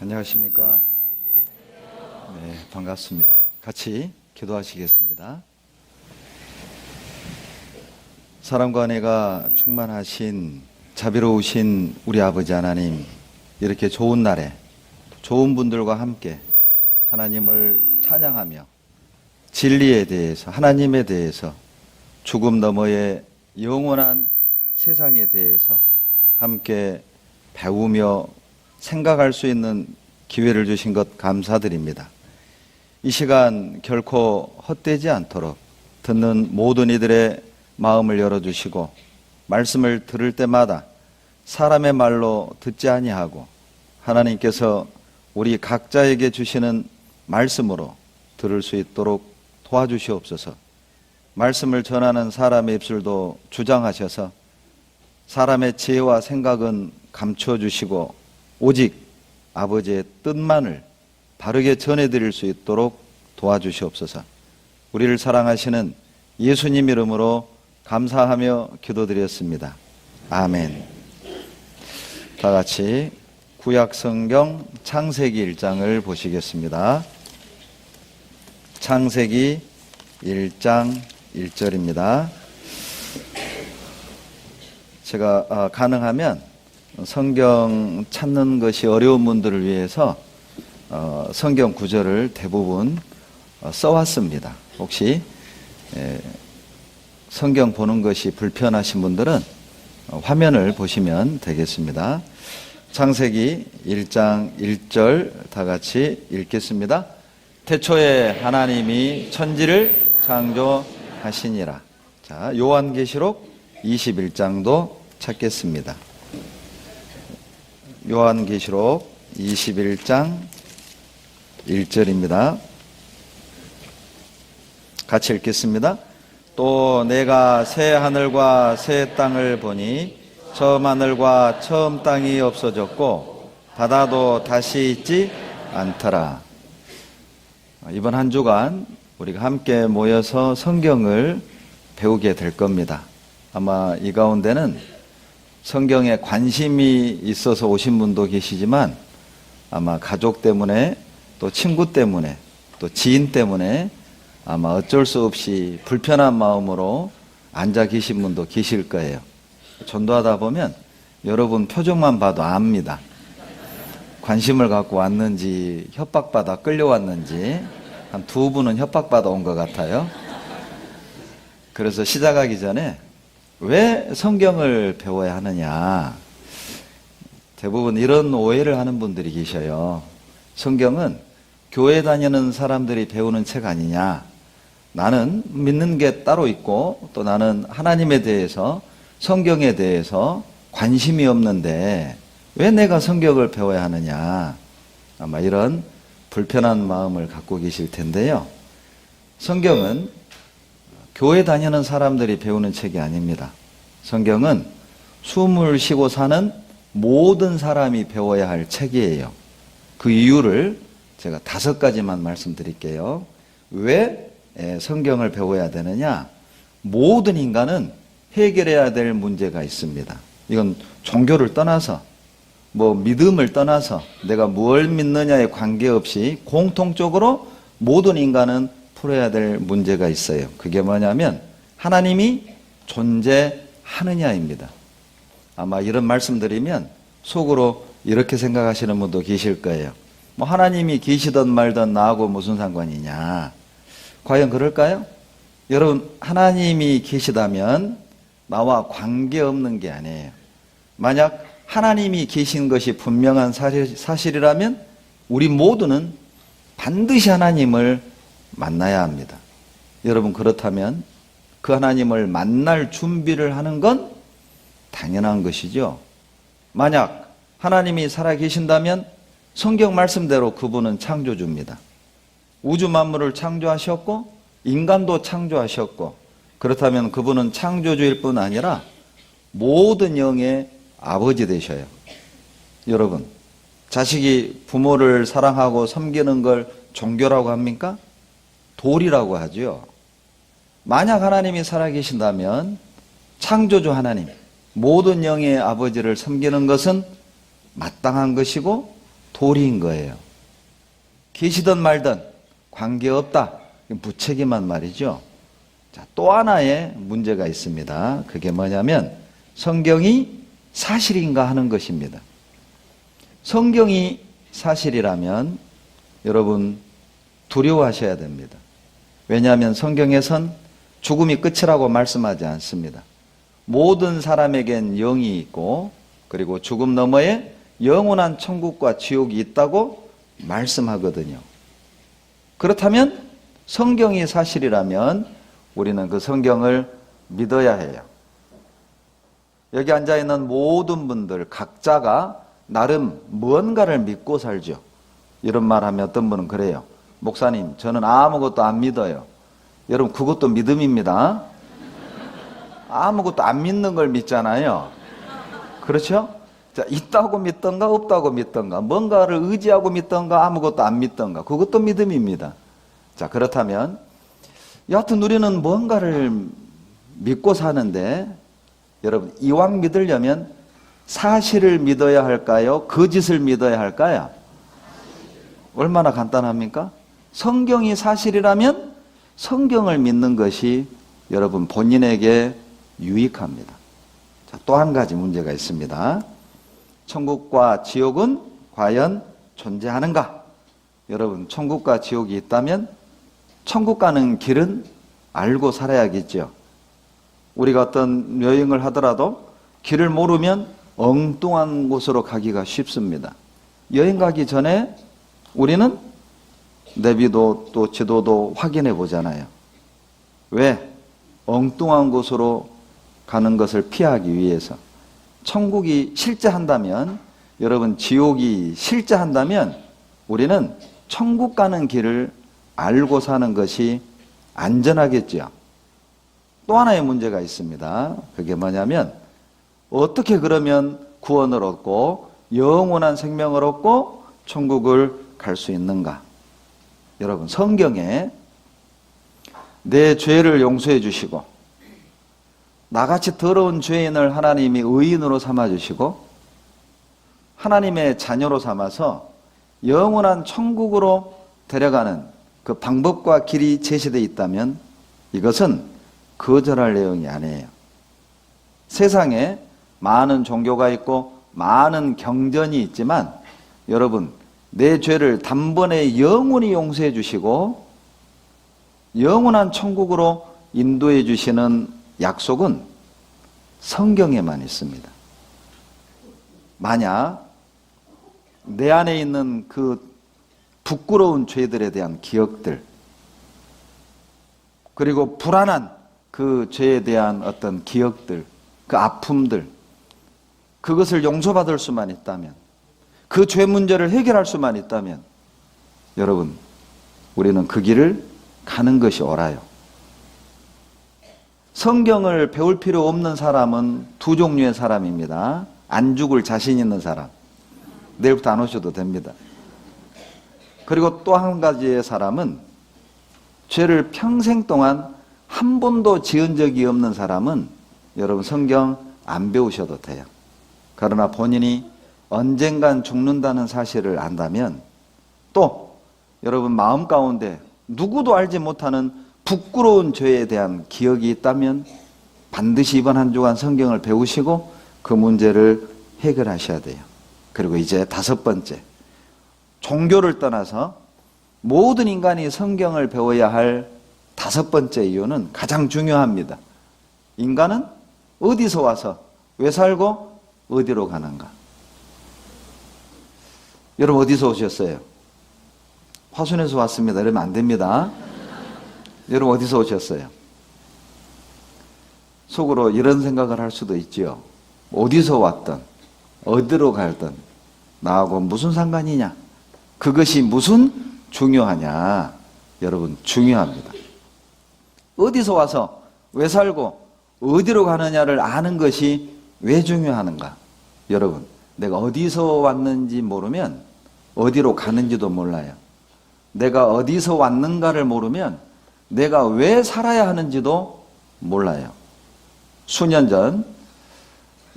안녕하십니까? 네, 반갑습니다. 같이 기도하시겠습니다. 사랑과 은혜가 충만하신 자비로우신 우리 아버지 하나님, 이렇게 좋은 날에 좋은 분들과 함께 하나님을 찬양하며 진리에 대해서, 하나님에 대해서, 죽음 너머의 영원한 세상에 대해서 함께 배우며 생각할 수 있는 기회를 주신 것 감사드립니다. 이 시간 결코 헛되지 않도록 듣는 모든 이들의 마음을 열어주시고, 말씀을 들을 때마다 사람의 말로 듣지 아니하고 하나님께서 우리 각자에게 주시는 말씀으로 들을 수 있도록 도와주시옵소서. 말씀을 전하는 사람의 입술도 주장하셔서 사람의 지혜와 생각은 감춰주시고 오직 아버지의 뜻만을 바르게 전해드릴 수 있도록 도와주시옵소서. 우리를 사랑하시는 예수님 이름으로 감사하며 기도드렸습니다. 아멘. 다 같이 구약성경 창세기 1장을 보시겠습니다. 창세기 1장 1절입니다. 제가 가능하면 성경 찾는 것이 어려운 분들을 위해서 성경 구절을 대부분 써왔습니다. 혹시 성경 보는 것이 불편하신 분들은 화면을 보시면 되겠습니다. 창세기 1장 1절 다 같이 읽겠습니다. 태초에 하나님이 천지를 창조하시니라. 자, 요한계시록 21장도 찾겠습니다. 요한계시록 21장 1절입니다. 같이 읽겠습니다. 또 내가 새 하늘과 새 땅을 보니 처음 하늘과 처음 땅이 없어졌고 바다도 다시 있지 않더라. 이번 한 주간 우리가 함께 모여서 성경을 배우게 될 겁니다. 아마 이 가운데는 성경에 관심이 있어서 오신 분도 계시지만 아마 가족 때문에 또 친구 때문에 또 지인 때문에 아마 어쩔 수 없이 불편한 마음으로 앉아 계신 분도 계실 거예요. 전도하다 보면 여러분 표정만 봐도 압니다. 관심을 갖고 왔는지 협박받아 끌려왔는지. 한 두 분은 협박받아 온 것 같아요. 그래서 시작하기 전에 왜 성경을 배워야 하느냐, 대부분 이런 오해를 하는 분들이 계셔요. 성경은 교회 다니는 사람들이 배우는 책 아니냐, 나는 믿는 게 따로 있고 또 나는 하나님에 대해서, 성경에 대해서 관심이 없는데 왜 내가 성경을 배워야 하느냐, 아마 이런 불편한 마음을 갖고 계실 텐데요. 성경은 교회 다니는 사람들이 배우는 책이 아닙니다. 성경은 숨을 쉬고 사는 모든 사람이 배워야 할 책이에요. 그 이유를 제가 5가지만 말씀드릴게요. 왜 성경을 배워야 되느냐? 모든 인간은 해결해야 될 문제가 있습니다. 이건 종교를 떠나서, 믿음을 떠나서, 내가 무엇을 믿느냐에 관계없이 공통적으로 모든 인간은 풀어야 될 문제가 있어요. 그게 뭐냐면 하나님이 존재하느냐입니다. 아마 이런 말씀드리면 속으로 이렇게 생각하시는 분도 계실 거예요. 하나님이 계시든 말든 나하고 무슨 상관이냐. 과연 그럴까요? 여러분, 하나님이 계시다면 나와 관계없는 게 아니에요. 만약 하나님이 계신 것이 분명한 사실이라면 우리 모두는 반드시 하나님을 만나야 합니다. 여러분, 그렇다면 그 하나님을 만날 준비를 하는 건 당연한 것이죠. 만약 하나님이 살아계신다면 성경 말씀대로 그분은 창조주입니다. 우주 만물을 창조하셨고 인간도 창조하셨고, 그렇다면 그분은 창조주일 뿐 아니라 모든 영의 아버지 되셔요. 여러분, 자식이 부모를 사랑하고 섬기는 걸 종교라고 합니까? 도리라고 하죠. 만약 하나님이 살아계신다면 창조주 하나님, 모든 영의 아버지를 섬기는 것은 마땅한 것이고 도리인 거예요. 계시든 말든 관계없다. 무책임한 말이죠. 자, 또 하나의 문제가 있습니다. 그게 뭐냐면 성경이 사실인가 하는 것입니다. 성경이 사실이라면 여러분 두려워하셔야 됩니다. 왜냐하면 성경에선 죽음이 끝이라고 말씀하지 않습니다. 모든 사람에겐 영이 있고 그리고 죽음 너머에 영원한 천국과 지옥이 있다고 말씀하거든요. 그렇다면 성경이 사실이라면 우리는 그 성경을 믿어야 해요. 여기 앉아있는 모든 분들 각자가 나름 무언가를 믿고 살죠. 이런 말 하면 어떤 분은 그래요. 목사님, 저는 아무것도 안 믿어요. 여러분, 그것도 믿음입니다. 아무것도 안 믿는 걸 믿잖아요. 그렇죠? 자, 있다고 믿던가 없다고 믿던가 뭔가를 의지하고 믿던가 아무것도 안 믿던가 그것도 믿음입니다. 자, 그렇다면 여하튼 우리는 뭔가를 믿고 사는데 여러분, 이왕 믿으려면 사실을 믿어야 할까요? 거짓을 믿어야 할까요? 얼마나 간단합니까? 성경이 사실이라면 성경을 믿는 것이 여러분 본인에게 유익합니다. 자, 또 한 가지 문제가 있습니다. 천국과 지옥은 과연 존재하는가? 여러분, 천국과 지옥이 있다면 천국 가는 길은 알고 살아야겠죠. 우리가 어떤 여행을 하더라도 길을 모르면 엉뚱한 곳으로 가기가 쉽습니다. 여행 가기 전에 우리는 내비도 또 지도도 확인해 보잖아요. 왜? 엉뚱한 곳으로 가는 것을 피하기 위해서. 천국이 실제한다면, 여러분 지옥이 실제한다면 우리는 천국 가는 길을 알고 사는 것이 안전하겠죠. 또 하나의 문제가 있습니다. 그게 뭐냐면 어떻게 그러면 구원을 얻고 영원한 생명을 얻고 천국을 갈 수 있는가? 여러분, 성경에 내 죄를 용서해 주시고 나같이 더러운 죄인을 하나님이 의인으로 삼아 주시고 하나님의 자녀로 삼아서 영원한 천국으로 데려가는 그 방법과 길이 제시되어 있다면 이것은 거절할 내용이 아니에요. 세상에 많은 종교가 있고 많은 경전이 있지만 여러분, 내 죄를 단번에 영원히 용서해 주시고 영원한 천국으로 인도해 주시는 약속은 성경에만 있습니다. 만약 내 안에 있는 그 부끄러운 죄들에 대한 기억들 그리고 불안한 그 죄에 대한 어떤 기억들, 그 아픔들, 그것을 용서받을 수만 있다면, 그 죄 문제를 해결할 수만 있다면 여러분, 우리는 그 길을 가는 것이 옳아요. 성경을 배울 필요 없는 사람은 두 종류의 사람입니다. 안 죽을 자신 있는 사람. 내일부터 안 오셔도 됩니다. 그리고 또 한 가지의 사람은 죄를 평생 동안 한 번도 지은 적이 없는 사람은 여러분 성경 안 배우셔도 돼요. 그러나 본인이 언젠간 죽는다는 사실을 안다면 또 여러분 마음 가운데 누구도 알지 못하는 부끄러운 죄에 대한 기억이 있다면 반드시 이번 한 주간 성경을 배우시고 그 문제를 해결하셔야 돼요. 그리고 이제 다섯 번째, 종교를 떠나서 모든 인간이 성경을 배워야 할 다섯 번째 이유는 가장 중요합니다. 인간은 어디서 와서 왜 살고 어디로 가는가? 여러분 어디서 오셨어요? 화순에서 왔습니다. 이러면 안 됩니다. 여러분 어디서 오셨어요? 속으로 이런 생각을 할 수도 있지요. 어디서 왔든 어디로 갈든 나하고 무슨 상관이냐? 그것이 무슨 중요하냐? 여러분 중요합니다. 어디서 와서 왜 살고 어디로 가느냐를 아는 것이 왜 중요하는가? 여러분, 내가 어디서 왔는지 모르면 어디로 가는지도 몰라요. 내가 어디서 왔는가를 모르면 내가 왜 살아야 하는지도 몰라요. 수년 전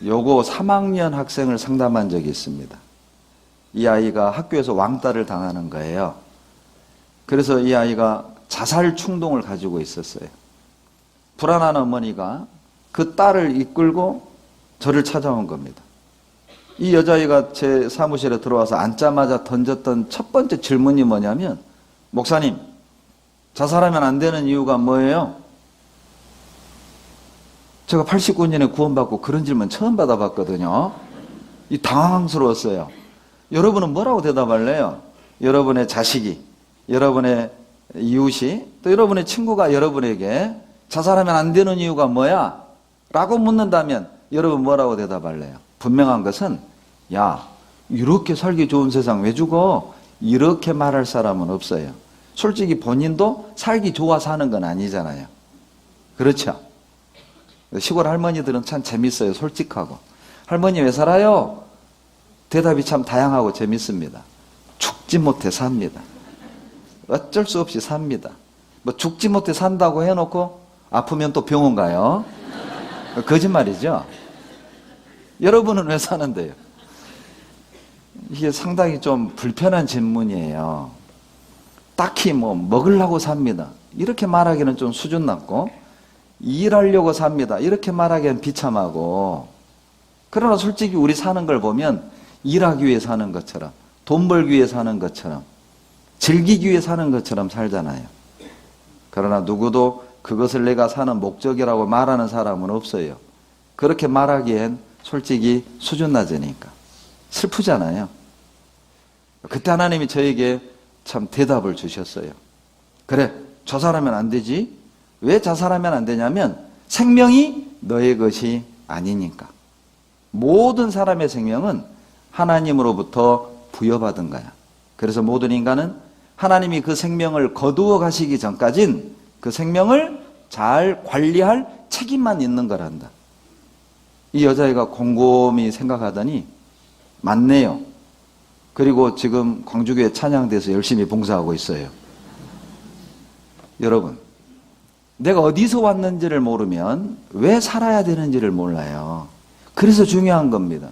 3학년 학생을 상담한 적이 있습니다. 이 아이가 학교에서 왕따를 당하는 거예요. 그래서 이 아이가 자살 충동을 가지고 있었어요. 불안한 어머니가 그 딸을 이끌고 저를 찾아온 겁니다. 이 여자아이가 제 사무실에 들어와서 앉자마자 던졌던 첫 번째 질문이 뭐냐면, 목사님, 자살하면 안 되는 이유가 뭐예요? 제가 89년에 구원받고 그런 질문 처음 받아봤거든요. 당황스러웠어요. 여러분은 뭐라고 대답할래요? 여러분의 자식이, 여러분의 이웃이, 또 여러분의 친구가 여러분에게 자살하면 안 되는 이유가 뭐야? 라고 묻는다면 여러분 뭐라고 대답할래요? 분명한 것은, 야, 이렇게 살기 좋은 세상 왜 죽어? 이렇게 말할 사람은 없어요. 솔직히 본인도 살기 좋아 사는 건 아니잖아요. 그렇죠? 시골 할머니들은 참 재밌어요. 솔직하고. 할머니 왜 살아요? 대답이 참 다양하고 재밌습니다. 죽지 못해 삽니다. 어쩔 수 없이 삽니다. 뭐 죽지 못해 산다고 해놓고 아프면 또 병원 가요. 거짓말이죠. 여러분은 왜 사는데요? 이게 상당히 좀 불편한 질문이에요. 딱히 뭐 먹으려고 삽니다. 이렇게 말하기는 좀 수준 낮고, 일하려고 삽니다. 이렇게 말하기엔 비참하고, 그러나 솔직히 우리 사는 걸 보면 일하기 위해 사는 것처럼, 돈 벌기 위해 사는 것처럼, 즐기기 위해 사는 것처럼 살잖아요. 그러나 누구도 그것을 내가 사는 목적이라고 말하는 사람은 없어요. 그렇게 말하기엔 솔직히 수준 낮으니까. 슬프잖아요. 그때 하나님이 저에게 참 대답을 주셨어요. 그래, 자살하면 안 되지. 왜 자살하면 안 되냐면 생명이 너의 것이 아니니까. 모든 사람의 생명은 하나님으로부터 부여받은 거야. 그래서 모든 인간은 하나님이 그 생명을 거두어 가시기 전까진 그 생명을 잘 관리할 책임만 있는 거란다. 이 여자애가 곰곰이 생각하더니 맞네요. 그리고 지금 광주교회 찬양대에서 열심히 봉사하고 있어요. 여러분, 내가 어디서 왔는지를 모르면 왜 살아야 되는지를 몰라요. 그래서 중요한 겁니다.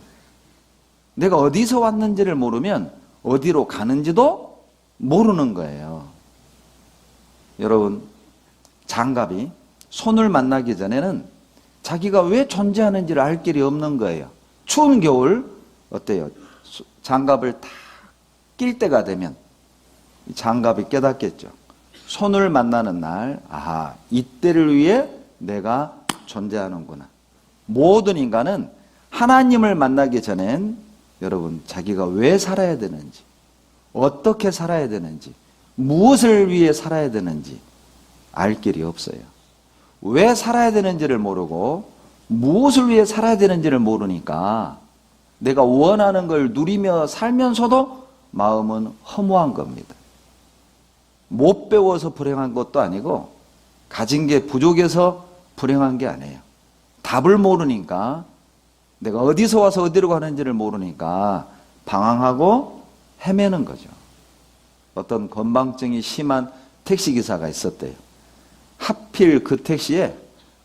내가 어디서 왔는지를 모르면 어디로 가는지도 모르는 거예요. 여러분, 장갑이 손을 만나기 전에는 자기가 왜 존재하는지를 알 길이 없는 거예요. 추운 겨울 어때요? 장갑을 다 낄 때가 되면 장갑이 깨닫겠죠. 손을 만나는 날, 아하, 이때를 위해 내가 존재하는구나. 모든 인간은 하나님을 만나기 전엔 여러분, 자기가 왜 살아야 되는지, 어떻게 살아야 되는지, 무엇을 위해 살아야 되는지 알 길이 없어요. 왜 살아야 되는지를 모르고 무엇을 위해 살아야 되는지를 모르니까 내가 원하는 걸 누리며 살면서도 마음은 허무한 겁니다. 못 배워서 불행한 것도 아니고 가진 게 부족해서 불행한 게 아니에요. 답을 모르니까, 내가 어디서 와서 어디로 가는지를 모르니까 방황하고 헤매는 거죠. 어떤 건망증이 심한 택시기사가 있었대요. 하필 그 택시에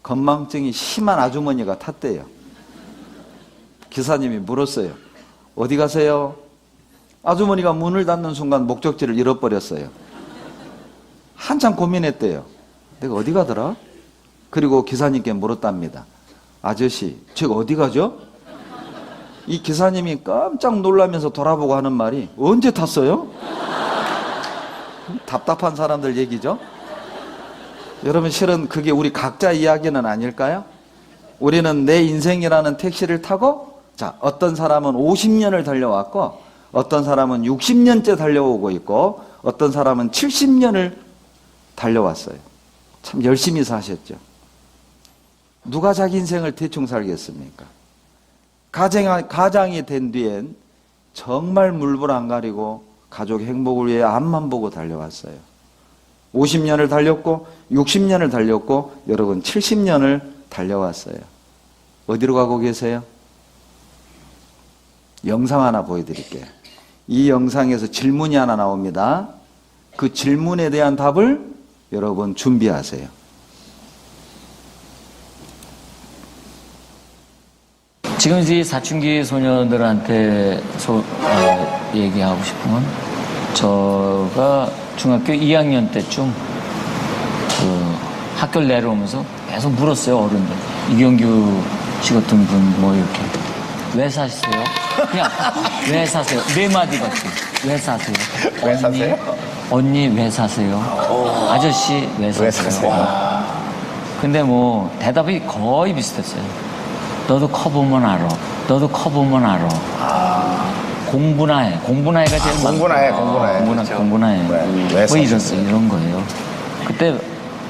건망증이 심한 아주머니가 탔대요. 기사님이 물었어요. 어디 가세요? 아주머니가 문을 닫는 순간 목적지를 잃어버렸어요. 한참 고민했대요. 내가 어디 가더라? 그리고 기사님께 물었답니다. 아저씨, 제가 어디 가죠? 이 기사님이 깜짝 놀라면서 돌아보고 하는 말이, 언제 탔어요? 답답한 사람들 얘기죠. 여러분, 실은 그게 우리 각자 이야기는 아닐까요? 우리는 내 인생이라는 택시를 타고, 자, 어떤 사람은 50년을 달려왔고, 어떤 사람은 60년째 달려오고 있고, 어떤 사람은 70년을 달려왔어요. 참 열심히 사셨죠. 누가 자기 인생을 대충 살겠습니까? 가장이 된 뒤엔 정말 물불 안 가리고 가족 행복을 위해 앞만 보고 달려왔어요. 50년을 달렸고 60년을 달렸고 여러분 70년을 달려왔어요. 어디로 가고 계세요? 영상 하나 보여드릴게요. 이 영상에서 질문이 하나 나옵니다. 그 질문에 대한 답을 여러분 준비하세요. 지금 이 사춘기 소녀들한테 얘기하고 싶은 건 제가 중학교 2학년 때쯤 그 학교를 내려오면서 계속 물었어요, 어른들. 이경규 씨 같은 분 뭐 이렇게 왜 사세요? 그냥 왜 사세요? 네 마디 같이 왜 사세요? 왜 사세요? 언니 왜 사세요? 아저씨 왜 사세요? 왜 사세요? 근데 뭐 대답이 거의 비슷했어요. 너도 커보면 알아. 너도 커보면 알아. 공부나 해. 공부나 해가 제일 공부나 해, 공부나 해. 공부나 해. 왜 뭐 사세요? 이랬어요. 이런 거예요. 그때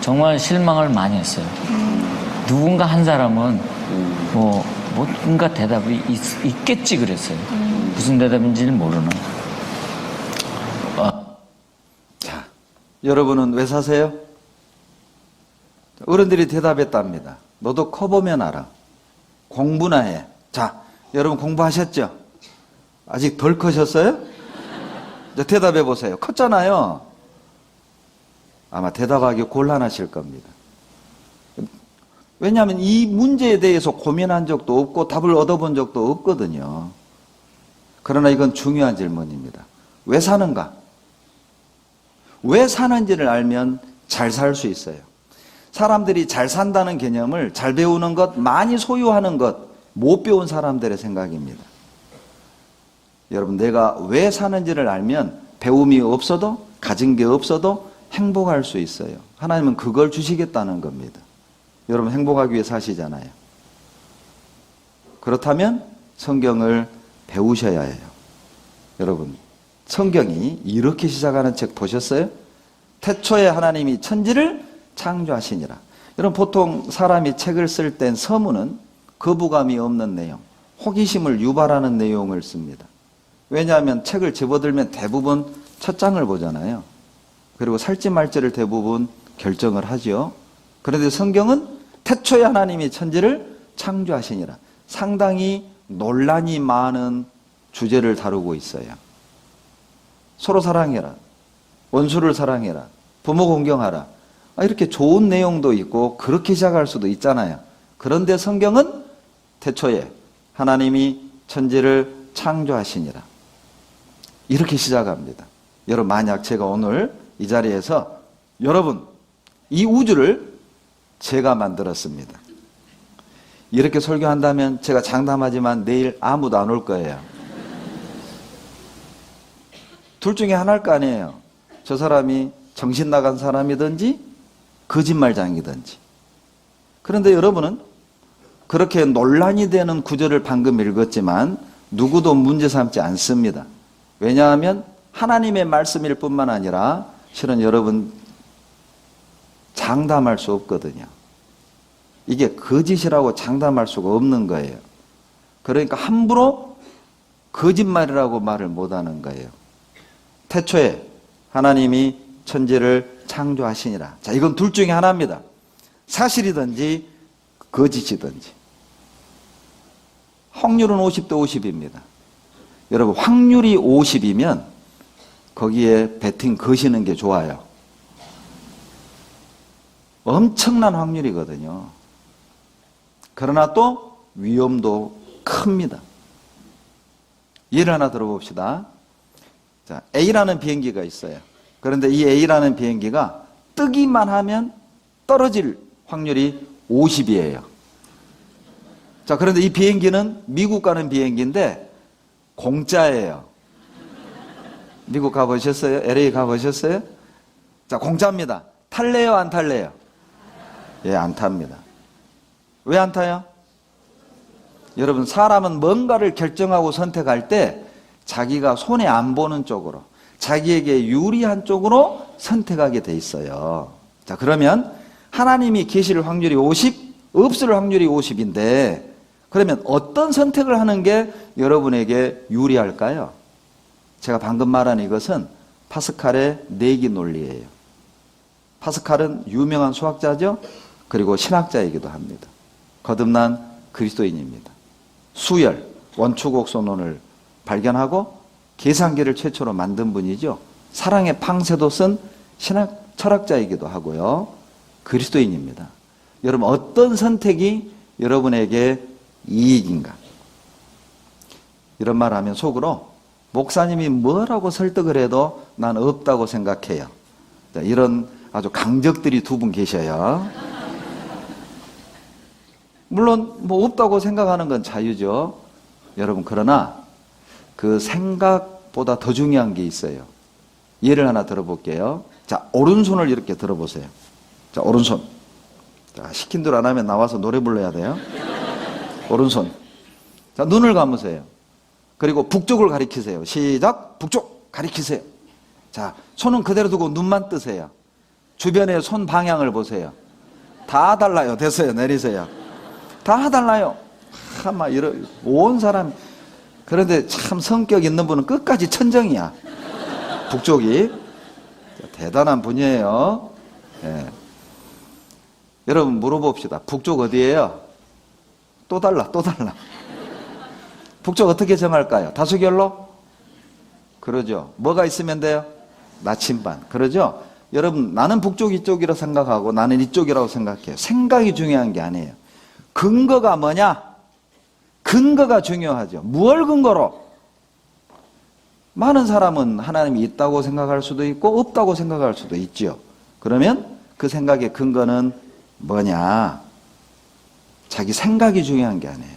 정말 실망을 많이 했어요. 누군가 한 사람은 뭐 뭔가 대답이 있겠지 그랬어요. 무슨 대답인지는 모르는. 자, 여러분은 왜 사세요? 어른들이 대답했답니다. 너도 커보면 알아. 공부나 해. 자, 여러분 공부하셨죠? 아직 덜 커셨어요? 이제 대답해 보세요. 컸잖아요. 아마 대답하기 곤란하실 겁니다. 왜냐하면 이 문제에 대해서 고민한 적도 없고 답을 얻어본 적도 없거든요. 그러나 이건 중요한 질문입니다. 왜 사는가? 왜 사는지를 알면 잘 살 수 있어요. 사람들이 잘 산다는 개념을 잘 배우는 것, 많이 소유하는 것, 못 배운 사람들의 생각입니다. 여러분, 내가 왜 사는지를 알면 배움이 없어도, 가진 게 없어도 행복할 수 있어요. 하나님은 그걸 주시겠다는 겁니다. 여러분, 행복하기 위해 사시잖아요. 그렇다면 성경을 배우셔야 해요. 여러분, 성경이 이렇게 시작하는 책 보셨어요? 태초에 하나님이 천지를 창조하시니라. 여러분, 보통 사람이 책을 쓸 땐 서문은 거부감이 없는 내용, 호기심을 유발하는 내용을 씁니다. 왜냐하면 책을 집어들면 대부분 첫 장을 보잖아요. 그리고 살지 말지를 대부분 결정을 하죠. 그런데 성경은 태초에 하나님이 천지를 창조하시니라. 상당히 논란이 많은 주제를 다루고 있어요. 서로 사랑해라. 원수를 사랑해라. 부모 공경하라. 이렇게 좋은 내용도 있고 그렇게 시작할 수도 있잖아요. 그런데 성경은 태초에 하나님이 천지를 창조하시니라. 이렇게 시작합니다. 여러분, 만약 제가 오늘 이 자리에서 여러분, 이 우주를 제가 만들었습니다. 이렇게 설교한다면 제가 장담하지만 내일 아무도 안 올 거예요. 둘 중에 하나일 거 아니에요. 저 사람이 정신 나간 사람이든지 거짓말장이든지. 그런데 여러분은 그렇게 논란이 되는 구절을 방금 읽었지만 누구도 문제 삼지 않습니다. 왜냐하면 하나님의 말씀일 뿐만 아니라 실은 여러분 장담할 수 없거든요. 이게 거짓이라고 장담할 수가 없는 거예요. 그러니까 함부로 거짓말이라고 말을 못하는 거예요. 태초에 하나님이 천지를 창조하시니라. 자, 이건 둘 중에 하나입니다. 사실이든지 거짓이든지. 확률은 50대 50입니다. 여러분, 확률이 50이면 거기에 배팅 거시는 게 좋아요. 엄청난 확률이거든요. 그러나 또 위험도 큽니다. 예를 하나 들어봅시다. 자, A라는 비행기가 있어요. 그런데 이 A라는 비행기가 뜨기만 하면 떨어질 확률이 50이에요. 자, 그런데 이 비행기는 미국 가는 비행기인데 공짜예요. 미국 가보셨어요? LA 가보셨어요? 자, 공짜입니다. 탈래요, 안 탈래요? 예, 안 탑니다. 왜 안 타요? 여러분, 사람은 뭔가를 결정하고 선택할 때 자기가 손해 안 보는 쪽으로, 자기에게 유리한 쪽으로 선택하게 돼 있어요. 자, 그러면 하나님이 계실 확률이 50, 없을 확률이 50인데 그러면 어떤 선택을 하는 게 여러분에게 유리할까요? 제가 방금 말한 이것은 파스칼의 내기 논리예요. 파스칼은 유명한 수학자죠. 그리고 신학자이기도 합니다. 거듭난 그리스도인입니다. 수열, 원추곡선론을 발견하고 계산기를 최초로 만든 분이죠. 사랑의 팡세도 쓴 신학 철학자이기도 하고요. 그리스도인입니다. 여러분, 어떤 선택이 여러분에게 이익인가? 이런 말 하면 속으로 목사님이 뭐라고 설득을 해도 난 없다고 생각해요. 자, 이런 아주 강적들이 두 분 계셔요. 물론 뭐 없다고 생각하는 건 자유죠. 여러분, 그러나 그 생각보다 더 중요한 게 있어요. 예를 하나 들어볼게요. 자, 오른손을 이렇게 들어보세요. 자, 오른손. 자, 시킨 대로 안 하면 나와서 노래 불러야 돼요. 오른손. 자, 눈을 감으세요. 그리고 북쪽을 가리키세요. 시작. 북쪽 가리키세요. 자, 손은 그대로 두고 눈만 뜨세요. 주변에 손 방향을 보세요. 다 달라요. 됐어요. 내리세요. 다 달라요. 아마 온 사람. 그런데 참 성격 있는 분은 끝까지 천정이야. 북쪽이. 대단한 분이에요. 예. 여러분, 물어봅시다. 북쪽 어디예요? 또 달라. 북쪽 어떻게 정할까요? 다수결로? 그러죠. 뭐가 있으면 돼요? 나침반. 그러죠? 여러분, 나는 북쪽 이쪽이라고 생각하고 나는 이쪽이라고 생각해요. 생각이 중요한 게 아니에요. 근거가 뭐냐? 근거가 중요하죠. 무엇을 근거로? 많은 사람은 하나님이 있다고 생각할 수도 있고 없다고 생각할 수도 있죠. 그러면 그 생각의 근거는 뭐냐? 자기 생각이 중요한 게 아니에요.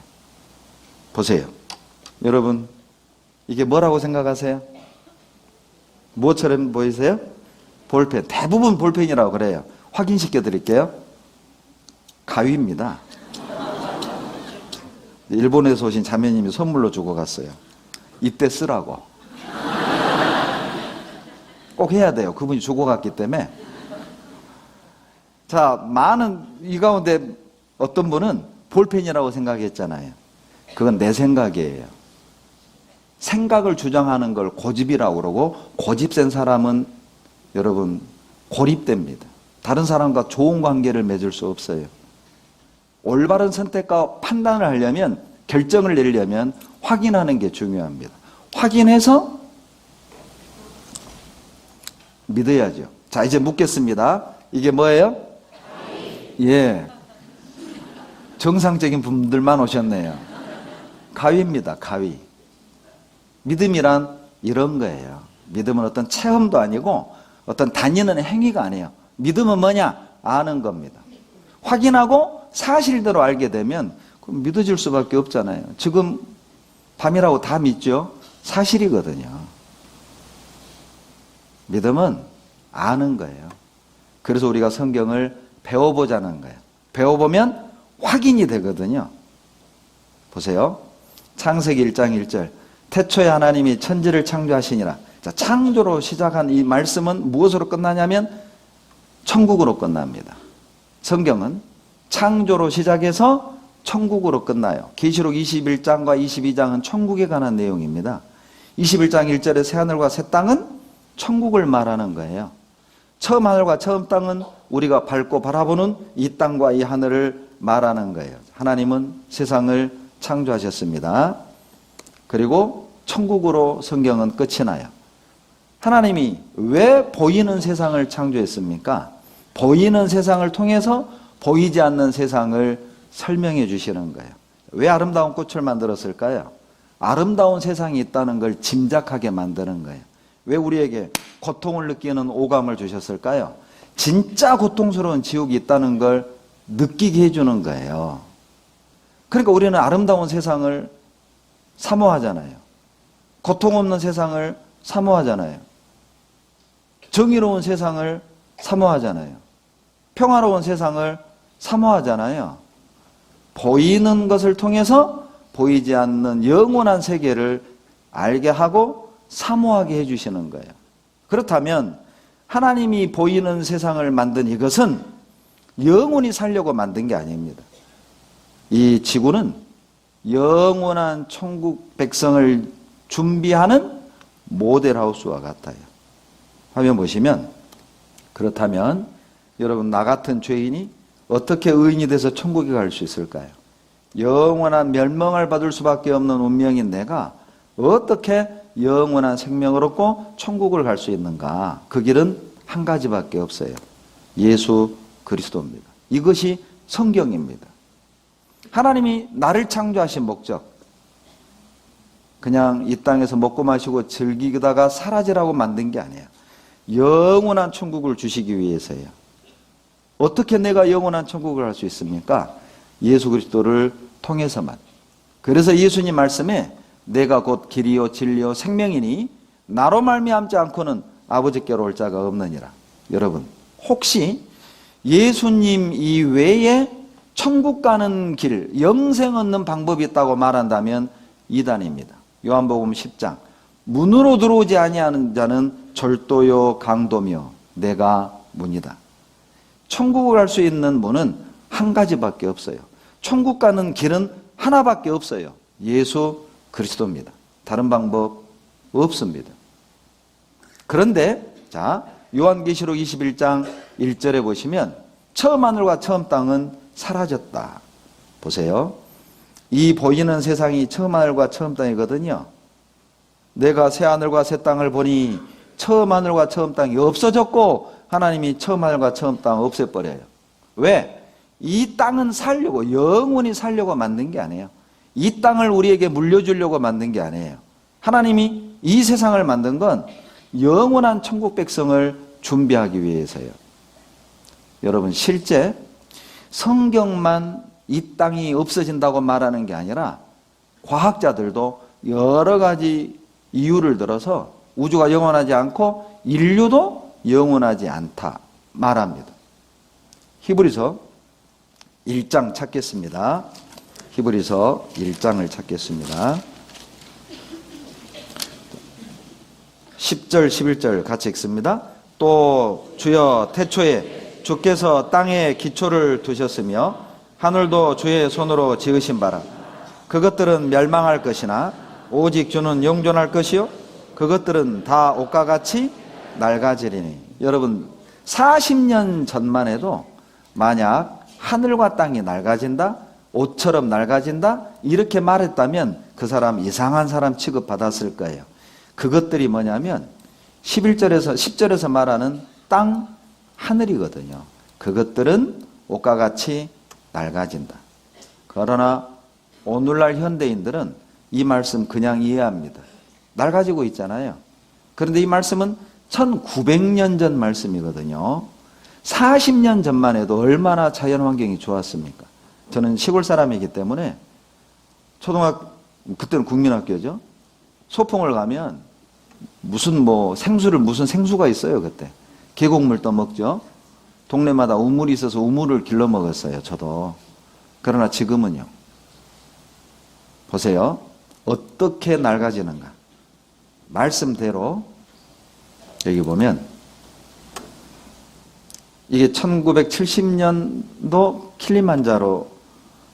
보세요. 여러분, 이게 뭐라고 생각하세요? 뭐처럼 보이세요? 볼펜. 대부분 볼펜이라고 그래요. 확인시켜 드릴게요. 가위입니다. 일본에서 오신 자매님이 선물로 주고 갔어요. 이때 쓰라고. 꼭 해야 돼요. 그분이 주고 갔기 때문에. 자, 이 가운데 어떤 분은 볼펜이라고 생각했잖아요. 그건 내 생각이에요. 생각을 주장하는 걸 고집이라고 그러고, 고집센 사람은 여러분 고립됩니다. 다른 사람과 좋은 관계를 맺을 수 없어요. 올바른 선택과 판단을 하려면, 결정을 내리려면 확인하는 게 중요합니다. 확인해서 믿어야죠. 자, 이제 묻겠습니다. 이게 뭐예요? 예. 정상적인 분들만 오셨네요. 가위입니다. 가위. 믿음이란 이런 거예요. 믿음은 어떤 체험도 아니고 어떤 다니는 행위가 아니에요. 믿음은 뭐냐? 아는 겁니다. 확인하고 사실대로 알게 되면 그럼 믿어질 수밖에 없잖아요. 지금 밤이라고 다 믿죠? 사실이거든요. 믿음은 아는 거예요. 그래서 우리가 성경을 배워보자는 거예요. 배워보면 확인이 되거든요. 보세요. 창세기 1장 1절. 태초에 하나님이 천지를 창조하시니라. 자, 창조로 시작한 이 말씀은 무엇으로 끝나냐면 천국으로 끝납니다. 성경은 창조로 시작해서 천국으로 끝나요. 계시록 21장과 22장은 천국에 관한 내용입니다. 21장 1절에 새하늘과 새 땅은 천국을 말하는 거예요. 처음 하늘과 처음 땅은 우리가 밟고 바라보는 이 땅과 이 하늘을 말하는 거예요. 하나님은 세상을 창조하셨습니다. 그리고 천국으로 성경은 끝이 나요. 하나님이 왜 보이는 세상을 창조했습니까? 보이는 세상을 통해서 보이지 않는 세상을 설명해 주시는 거예요. 왜 아름다운 꽃을 만들었을까요? 아름다운 세상이 있다는 걸 짐작하게 만드는 거예요. 왜 우리에게 고통을 느끼는 오감을 주셨을까요? 진짜 고통스러운 지옥이 있다는 걸 느끼게 해주는 거예요. 그러니까 우리는 아름다운 세상을 사모하잖아요. 고통 없는 세상을 사모하잖아요. 정의로운 세상을 사모하잖아요. 평화로운 세상을 사모하잖아요. 보이는 것을 통해서 보이지 않는 영원한 세계를 알게 하고 사모하게 해주시는 거예요. 그렇다면 하나님이 보이는 세상을 만든 이것은 영원히 살려고 만든 게 아닙니다. 이 지구는 영원한 천국 백성을 준비하는 모델하우스와 같아요. 화면 보시면, 그렇다면 여러분, 나 같은 죄인이 어떻게 의인이 돼서 천국에 갈 수 있을까요? 영원한 멸망을 받을 수밖에 없는 운명인 내가 어떻게 영원한 생명을 얻고 천국을 갈 수 있는가? 그 길은 한 가지밖에 없어요. 예수 그리스도입니다. 이것이 성경입니다. 하나님이 나를 창조하신 목적, 그냥 이 땅에서 먹고 마시고 즐기다가 사라지라고 만든 게 아니에요. 영원한 천국을 주시기 위해서예요. 어떻게 내가 영원한 천국을 할 수 있습니까? 예수 그리스도를 통해서만. 그래서 예수님 말씀에 내가 곧 길이요 진리요 생명이니 나로 말미암지 않고는 아버지께로 올 자가 없느니라. 여러분, 혹시 예수님 이외에 천국 가는 길, 영생 얻는 방법이 있다고 말한다면 이단입니다. 요한복음 10장 문으로 들어오지 아니하는 자는 절도요 강도며 내가 문이다. 천국을 갈 수 있는 문은 한 가지밖에 없어요. 천국 가는 길은 하나밖에 없어요. 예수 그리스도입니다. 다른 방법 없습니다. 그런데 자, 요한계시록 21장 1절에 보시면 처음 하늘과 처음 땅은 사라졌다. 보세요. 이 보이는 세상이 처음 하늘과 처음 땅이거든요. 내가 새 하늘과 새 땅을 보니 처음 하늘과 처음 땅이 없어졌고 하나님이 처음 하늘과 처음 땅을 없애버려요. 왜? 이 땅은 살려고, 영원히 살려고 만든 게 아니에요. 이 땅을 우리에게 물려주려고 만든 게 아니에요. 하나님이 이 세상을 만든 건 영원한 천국 백성을 준비하기 위해서요. 여러분, 실제 성경만 이 땅이 없어진다고 말하는 게 아니라 과학자들도 여러 가지 이유를 들어서 우주가 영원하지 않고 인류도 영원하지 않다 말합니다. 히브리서 1장 찾겠습니다. 히브리서 1장을 찾겠습니다. 10절 11절 같이 읽습니다. 또 주여 태초에 주께서 땅에 기초를 두셨으며 하늘도 주의 손으로 지으신 바라. 그것들은 멸망할 것이나 오직 주는 영존할 것이요 그것들은 다 옷과 같이 낡아지리니. 여러분, 40년 전만 해도 만약 하늘과 땅이 낡아진다, 옷처럼 낡아진다 이렇게 말했다면 그 사람 이상한 사람 취급받았을 거예요. 그것들이 뭐냐면 10절에서 말하는 땅, 하늘이거든요. 그것들은 옷과 같이 낡아진다. 그러나 오늘날 현대인들은 이 말씀 그냥 이해합니다. 낡아지고 있잖아요. 그런데 이 말씀은 1900년 전 말씀이거든요. 40년 전만 해도 얼마나 자연 환경이 좋았습니까? 저는 시골 사람이기 때문에 그때는 국민학교죠. 소풍을 가면 무슨 생수가 있어요, 그때. 계곡물 떠먹죠. 동네마다 우물이 있어서 우물을 길러 먹었어요, 저도. 그러나 지금은요. 보세요. 어떻게 낡아지는가. 말씀대로 여기 보면 이게 1970년도 킬리만자로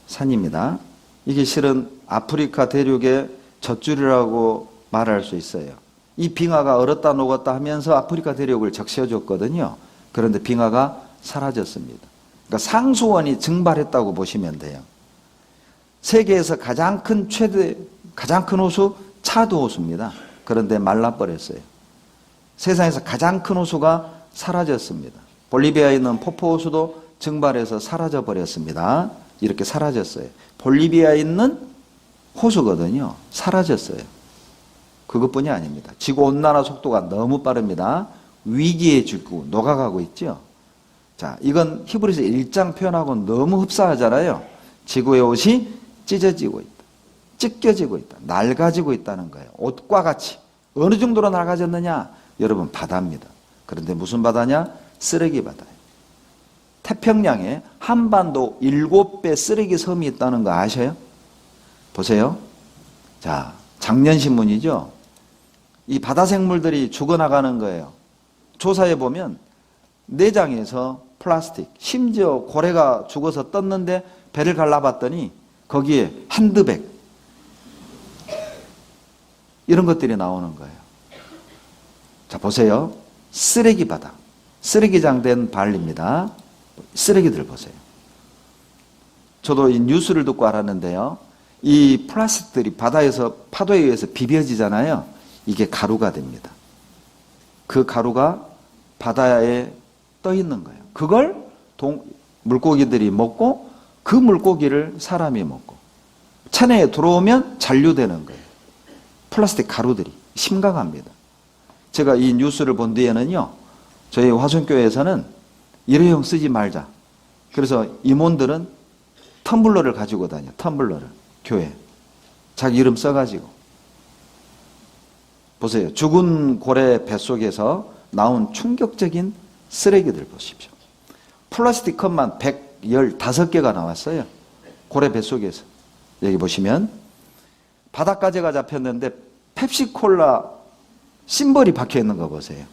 산입니다. 이게 실은 아프리카 대륙의 젖줄이라고 말할 수 있어요. 이 빙하가 얼었다 녹았다 하면서 아프리카 대륙을 적셔줬거든요. 그런데 빙하가 사라졌습니다. 그러니까 상수원이 증발했다고 보시면 돼요. 세계에서 가장 큰 호수 차드 호수입니다. 그런데 말라버렸어요. 세상에서 가장 큰 호수가 사라졌습니다. 볼리비아에 있는 포포 호수도 증발해서 사라져 버렸습니다. 이렇게 사라졌어요. 볼리비아에 있는 호수거든요. 사라졌어요. 그것뿐이 아닙니다. 지구온난화 속도가 너무 빠릅니다. 위기에 죽고 녹아가고 있죠. 자, 이건 히브리서 1장 표현하고 너무 흡사하잖아요. 지구의 옷이 찢어지고 있다. 찢겨지고 있다. 낡아지고 있다는 거예요. 옷과 같이. 어느 정도로 낡아졌느냐? 여러분, 바다입니다. 그런데 무슨 바다냐? 쓰레기 바다예요. 태평양에 한반도 7배 쓰레기 섬이 있다는 거 아셔요? 보세요. 자, 작년 신문이죠. 이 바다 생물들이 죽어나가는 거예요. 조사해 보면 내장에서 플라스틱, 심지어 고래가 죽어서 떴는데 배를 갈라봤더니 거기에 핸드백 이런 것들이 나오는 거예요. 자, 보세요. 쓰레기 바다. 쓰레기장 된 발입니다. 쓰레기들 보세요. 저도 이 뉴스를 듣고 알았는데요. 이 플라스틱들이 바다에서 파도에 의해서 비벼지잖아요. 이게 가루가 됩니다. 그 가루가 바다에 떠 있는 거예요. 그걸 물고기들이 먹고 그 물고기를 사람이 먹고 체내에 들어오면 잔류되는 거예요. 플라스틱 가루들이 심각합니다. 제가 이 뉴스를 본 뒤에는요, 저희 화순교회에서는 일회용 쓰지 말자. 그래서 임원들은 텀블러를 가지고 다녀, 텀블러를 교회 자기 이름 써가지고. 보세요. 죽은 고래 뱃속에서 나온 충격적인 쓰레기들 보십시오. 플라스틱 컵만 115개가 나왔어요. 고래 뱃속에서. 여기 보시면 바닷가재가 잡혔는데 펩시콜라 심벌이 박혀 있는 거 보세요.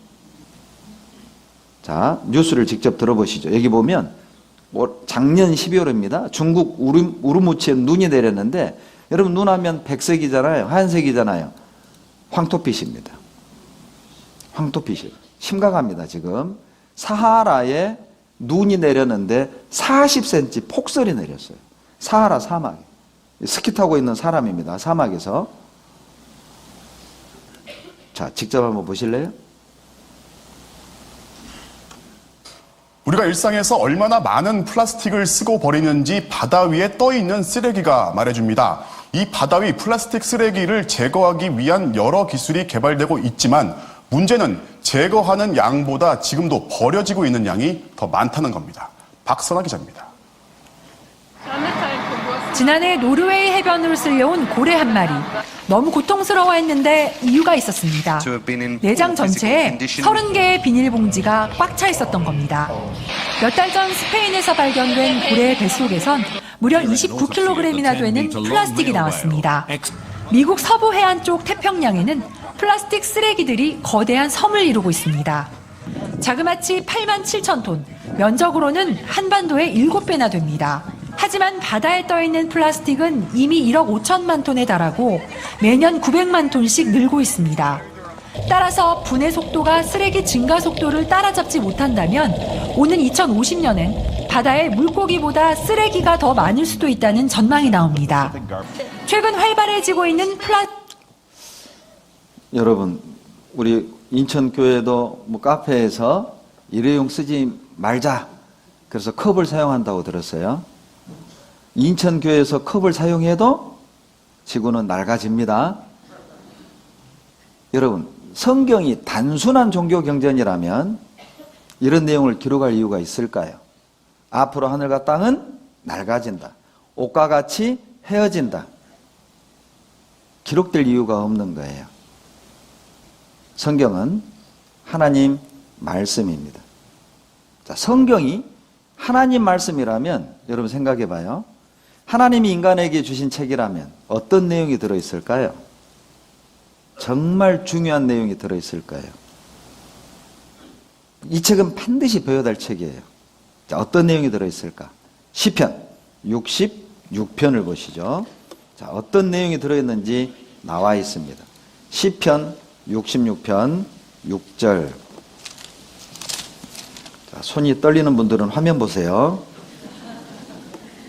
자, 뉴스를 직접 들어보시죠. 여기 보면 작년 12월입니다. 중국 우르무치에 눈이 내렸는데, 여러분 눈 하면 백색이잖아요. 하얀색이잖아요. 황토빛입니다. 황토빛이 심각합니다. 지금 사하라에 눈이 내렸는데 40cm 폭설이 내렸어요. 사하라 사막에. 스키 타고 있는 사람입니다. 사막에서. 자, 직접 한번 보실래요? 우리가 일상에서 얼마나 많은 플라스틱을 쓰고 버리는지 바다 위에 떠 있는 쓰레기가 말해줍니다. 이 바다 위 플라스틱 쓰레기를 제거하기 위한 여러 기술이 개발되고 있지만 문제는 제거하는 양보다 지금도 버려지고 있는 양이 더 많다는 겁니다. 박선아 기자입니다. 지난해 노르웨이 해변으로 쓸려온 고래 한 마리. 너무 고통스러워했는데 이유가 있었습니다. 내장 전체에 30개의 비닐봉지가 꽉 차 있었던 겁니다. 몇 달 전 스페인에서 발견된 고래의 뱃속에선 무려 29kg이나 되는 플라스틱이 나왔습니다. 미국 서부 해안 쪽 태평양에는 플라스틱 쓰레기들이 거대한 섬을 이루고 있습니다. 자그마치 8만 7천 톤, 면적으로는 한반도의 7배나 됩니다. 하지만 바다에 떠있는 플라스틱은 이미 1억 5천만 톤에 달하고 매년 900만 톤씩 늘고 있습니다. 따라서 분해 속도가 쓰레기 증가 속도를 따라잡지 못한다면 오는 2050년엔 바다에 물고기보다 쓰레기가 더 많을 수도 있다는 전망이 나옵니다. 최근 활발해지고 있는 여러분, 우리 인천교회도 카페에서 일회용 쓰지 말자. 그래서 컵을 사용한다고 들었어요. 인천교회에서 컵을 사용해도 지구는 낡아집니다. 여러분, 성경이 단순한 종교 경전이라면 이런 내용을 기록할 이유가 있을까요? 앞으로 하늘과 땅은 낡아진다. 옷과 같이 헤어진다. 기록될 이유가 없는 거예요. 성경은 하나님 말씀입니다. 자, 성경이 하나님 말씀이라면 여러분 생각해 봐요. 하나님이 인간에게 주신 책이라면 어떤 내용이 들어있을까요? 정말 중요한 내용이 들어있을까요? 이 책은 반드시 배워야 할 책이에요. 자, 어떤 내용이 들어있을까? 시편 66편을 보시죠. 자, 어떤 내용이 들어있는지 나와 있습니다. 시편 66편 6절. 자, 손이 떨리는 분들은 화면 보세요.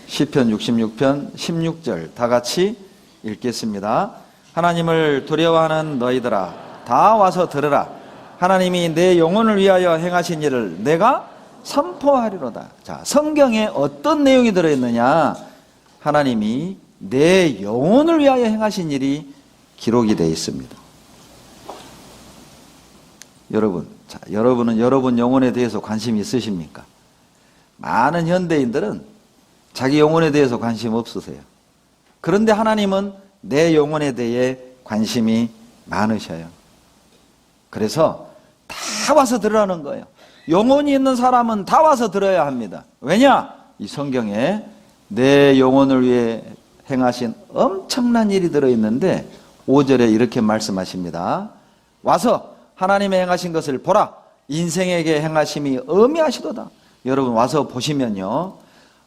시편 66편 16절 다 같이 읽겠습니다. 하나님을 두려워하는 너희들아 다 와서 들으라. 하나님이 내 영혼을 위하여 행하신 일을 내가 선포하리로다. 자, 성경에 어떤 내용이 들어있느냐? 하나님이 내 영혼을 위하여 행하신 일이 기록이 되어 있습니다. 여러분, 자, 여러분은 여러분 영혼에 대해서 관심이 있으십니까? 많은 현대인들은 자기 영혼에 대해서 관심 없으세요. 그런데 하나님은 내 영혼에 대해 관심이 많으셔요. 그래서 다 와서 들으라는 거예요. 영혼이 있는 사람은 다 와서 들어야 합니다. 왜냐? 이 성경에 내 영혼을 위해 행하신 엄청난 일이 들어있는데 5절에 이렇게 말씀하십니다. 와서 하나님의 행하신 것을 보라. 인생에게 행하심이 어미하시도다. 여러분 와서 보시면요,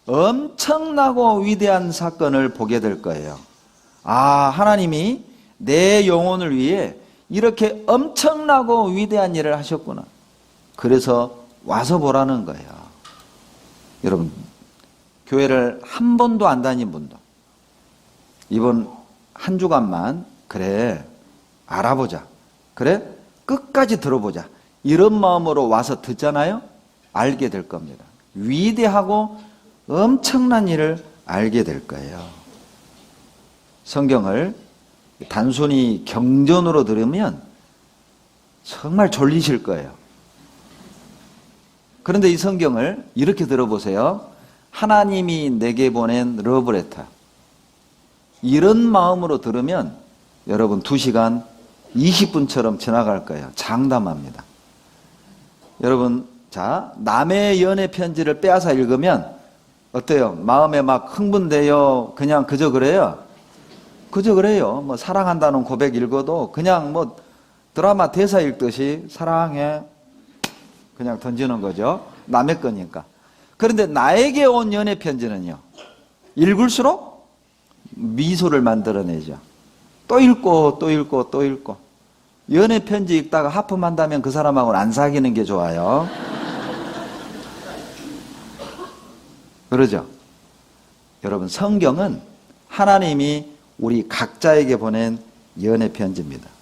엄청나고 위대한 사건을 보게 될 거예요. 아, 하나님이 내 영혼을 위해 이렇게 엄청나고 위대한 일을 하셨구나. 그래서 와서 보라는 거예요. 여러분, 교회를 한 번도 안 다닌 분도 이번 한 주간만 그래 알아보자, 그래 끝까지 들어보자, 이런 마음으로 와서 듣잖아요. 알게 될 겁니다. 위대하고 엄청난 일을 알게 될 거예요. 성경을 단순히 경전으로 들으면 정말 졸리실 거예요. 그런데 이 성경을 이렇게 들어보세요. 하나님이 내게 보낸 러브레터. 이런 마음으로 들으면 여러분 2시간 20분처럼 지나갈 거예요. 장담합니다. 여러분, 자, 남의 연애 편지를 빼앗아 읽으면 어때요? 마음에 막 흥분돼요? 그냥 그저 그래요? 그저 그래요. 뭐 사랑한다는 고백 읽어도 그냥 뭐 드라마 대사 읽듯이 사랑해 그냥 던지는 거죠. 남의 거니까. 그런데 나에게 온 연애 편지는요, 읽을수록 미소를 만들어내죠. 또 읽고 또 읽고 또 읽고. 연애 편지 읽다가 하품한다면 그 사람하고는 안 사귀는 게 좋아요. 그러죠? 여러분, 성경은 하나님이 우리 각자에게 보낸 연애 편지입니다.